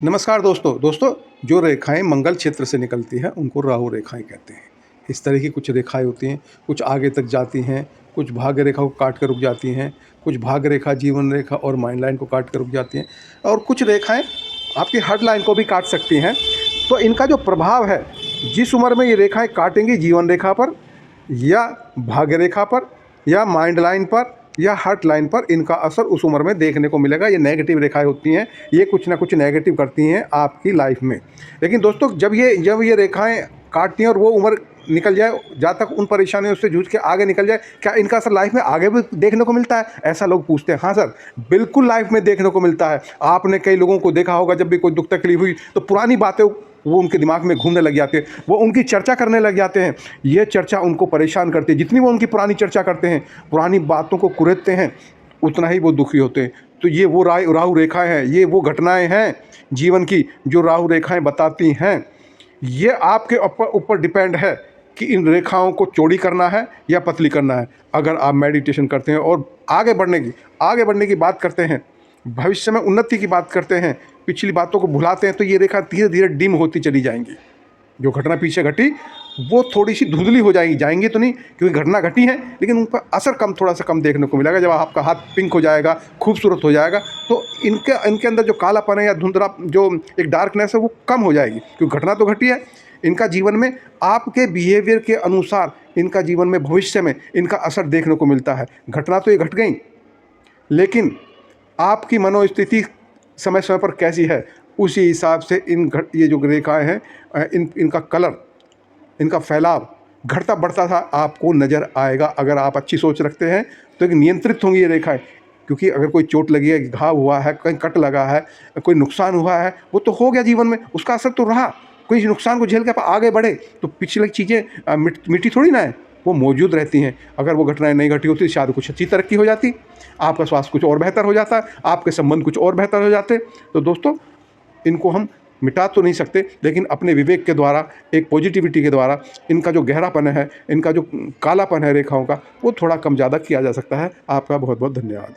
नमस्कार दोस्तों जो रेखाएं मंगल क्षेत्र से निकलती हैं उनको राहु रेखाएं कहते हैं। इस तरह की कुछ रेखाएं होती हैं, कुछ आगे तक जाती हैं, कुछ भाग्य रेखा को काट कर रुक जाती हैं, कुछ भाग्य रेखा, जीवन रेखा और माइंड लाइन को काट कर रुक जाती हैं और कुछ रेखाएं आपकी हार्ट लाइन को भी काट सकती हैं। तो इनका जो प्रभाव है, जिस उम्र में ये रेखाएं काटेंगी जीवन रेखा पर या भाग्य रेखा पर या माइंड लाइन पर या हार्ट लाइन पर, इनका असर उस उम्र में देखने को मिलेगा। ये नेगेटिव रेखाएं होती हैं, ये कुछ ना कुछ नेगेटिव करती हैं आपकी लाइफ में। लेकिन दोस्तों जब ये रेखाएं काटती हैं और वो उम्र निकल जाए, जहाँ तक उन परेशानियों से जूझ के आगे निकल जाए, क्या इनका असर लाइफ में आगे भी देखने को मिलता है? ऐसा लोग पूछते हैं। हाँ सर, बिल्कुल लाइफ में देखने को मिलता है। आपने कई लोगों को देखा होगा, जब भी कोई दुख तकलीफ हुई तो पुरानी बातें वो उनके दिमाग में घूमने लग जाती है, वो उनकी चर्चा करने लग जाते हैं। ये चर्चा उनको परेशान करती है। जितनी वो उनकी पुरानी चर्चा करते हैं, पुरानी बातों को कुरेदते हैं, उतना ही वो दुखी होते हैं। तो ये वो राहु रेखाएं हैं, ये वो घटनाएं हैं जीवन की जो राहु रेखाएं बताती हैं। ये आपके ऊपर डिपेंड है कि इन रेखाओं को चौड़ी करना है या पतली करना है। अगर आप मेडिटेशन करते हैं और आगे बढ़ने की बात करते हैं, भविष्य में उन्नति की बात करते हैं, पिछली बातों को भुलाते हैं, तो ये रेखा धीरे धीरे डिम होती चली जाएंगी। जो घटना पीछे घटी वो थोड़ी सी धुंधली हो जाएंगी तो नहीं, क्योंकि घटना घटी है, लेकिन उन पर असर थोड़ा सा कम देखने को मिलेगा। जब आपका हाथ पिंक हो जाएगा, खूबसूरत हो जाएगा, तो इनके अंदर जो कालापन है या धुंधला जो एक डार्कनेस है वो कम हो जाएगी, क्योंकि घटना तो घटी है। इनका जीवन में आपके बिहेवियर के अनुसार इनका जीवन में भविष्य में इनका असर देखने को मिलता है। घटना तो ये घट गई, लेकिन आपकी मनोस्थिति समय समय पर कैसी है, उसी हिसाब से ये जो रेखाएं हैं, इनका कलर, इनका फैलाव घटता बढ़ता था आपको नज़र आएगा। अगर आप अच्छी सोच रखते हैं तो एक नियंत्रित होंगी ये रेखाएं, क्योंकि अगर कोई चोट लगी है, घाव हुआ है, कहीं कट लगा है, कोई नुकसान हुआ है, वो तो हो गया जीवन में, उसका असर तो रहा। कोई नुकसान को झेल के आप आगे बढ़े तो पिछली चीज़ें मिट्टी थोड़ी ना है, वो मौजूद रहती हैं। अगर वो घटनाएं नहीं घटी होती, शायद कुछ अच्छी तरक्की हो जाती, आपका स्वास्थ्य कुछ और बेहतर हो जाता, आपके संबंध कुछ और बेहतर हो जाते। तो दोस्तों, इनको हम मिटा तो नहीं सकते, लेकिन अपने विवेक के द्वारा, एक पॉजिटिविटी के द्वारा, इनका जो गहरापन है, इनका जो कालापन है रेखाओं का, वो थोड़ा कम ज़्यादा किया जा सकता है। आपका बहुत बहुत धन्यवाद।